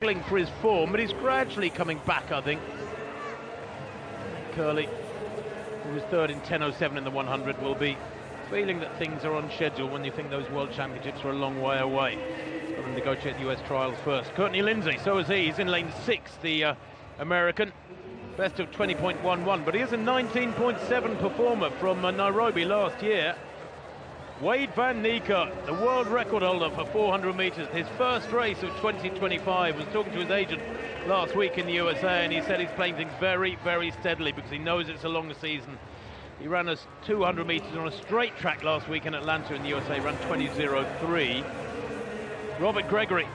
For his form, but he's gradually coming back, I think. Curly, who was third in 10:07 in the 100, will be feeling that things are on schedule when you think those World Championships are a long way away. He's got to negotiate the US trials first. Courtney Lindsay, so is he. He's in lane 6, the American. Best of 20.11, but he is a 19.7 performer from Nairobi last year. Wade van Niekerk, the world record holder for 400 metres, his first race of 2025, was talking to his agent last week in the USA, and he said he's playing things very, very steadily because he knows it's a longer season. He ran us 200 metres on a straight track last week in Atlanta in the USA, ran 20.03. Robert Gregory,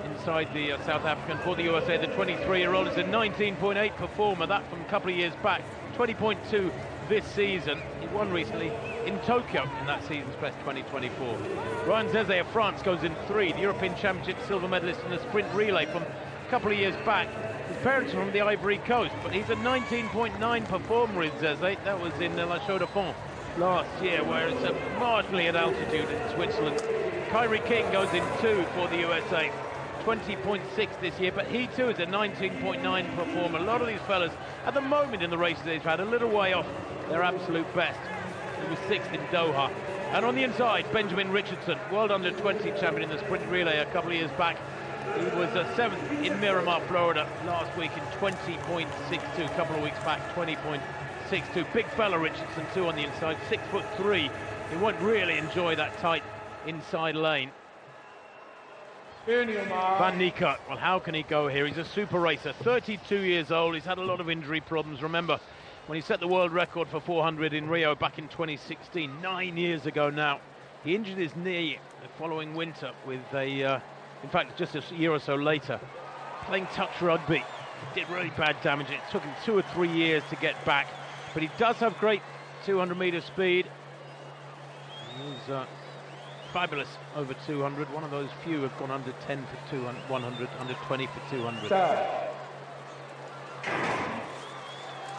inside the South African for the USA, the 23-year-old, is a 19.8 performer, that from a couple of years back, 20.2 this season. He won recently in Tokyo in that season's best 2024. Ryan Zeze of France goes in 3, the European Championship silver medalist in the sprint relay from a couple of years back. His parents are from the Ivory Coast, but he's a 19.9 performer in Zeze. That was in La Chaux de Fonds last year, where it's marginally at altitude in Switzerland. Kyrie King goes in 2 for the USA. 20.6 this year, but he too is a 19.9 performer. A lot of these fellas at the moment in the races they've had a little way off their absolute best. He was 6th in Doha. And on the inside, Benjamin Richardson, world under-20 champion in the sprint relay a couple of years back. He was 7th in Miramar, Florida last week in 20.62. A couple of weeks back, 20.62. Big fella Richardson too on the inside, 6'3". He won't really enjoy that tight inside lane. Van Niekerk, well, how can he go here? He's a super racer, 32 years old. He's had a lot of injury problems. Remember, when he set the world record for 400 in Rio back in 2016, 9 years ago now, he injured his knee the following winter with a, in fact, just a year or so later, playing touch rugby. He did really bad damage. It took him 2 or 3 years to get back, but he does have great 200-meter speed. He's fabulous over 200. One of those few have gone under 10 for 200, 100, under 20 for 200.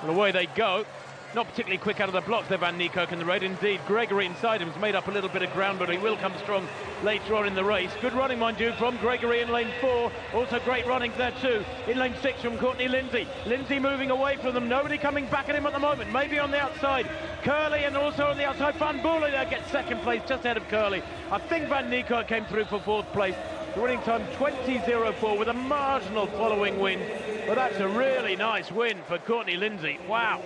Well, away they go. Not particularly quick out of the blocks there, Van Niekerk in the red. Indeed, Gregory inside him has made up a little bit of ground, but he will come strong later on in the race. Good running, mind you, from Gregory in lane 4. Also great running there too in lane 6 from Courtney Lindsay. Lindsay moving away from them. Nobody coming back at him at the moment. Maybe on the outside. Curly, and also on the outside, Van Boele there gets second place, just ahead of Curly. I think Van Niekerk came through for 4th place. The winning time 20.04 with a marginal following win. But that's a really nice win for Courtney Lindsay. Wow.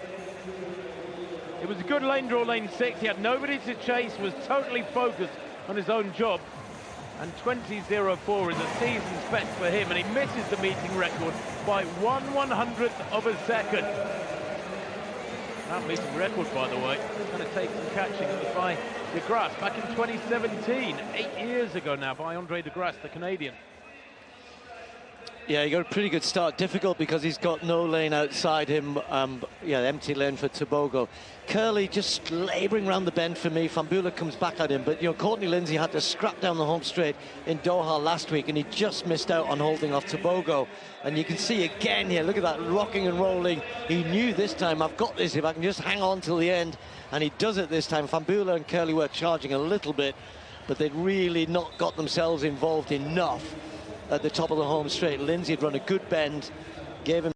It was a good lane draw, lane 6. He had nobody to chase, was totally focused on his own job. And 20.04 is a season's best for him, and he misses the meeting record by 1/100th of a second. That meeting record, by the way, is going to take some catching. It was by De Grasse back in 2017, 8 years ago now, by Andre De Grasse, the Canadian. Yeah, he got a pretty good start. Difficult because he's got no lane outside him. Yeah, empty lane for Tobago. Curly just labouring around the bend for me. Van Boele comes back at him, but you know, Courtney Lindsay had to scrap down the home straight in Doha last week, and he just missed out on holding off Tobago. And you can see again here, look at that rocking and rolling. He knew this time, I've got this if I can just hang on till the end, and he does it this time. Van Boele and Curly were charging a little bit, but they'd really not got themselves involved enough at the top of the home straight. Lindsay had run a good bend, gave him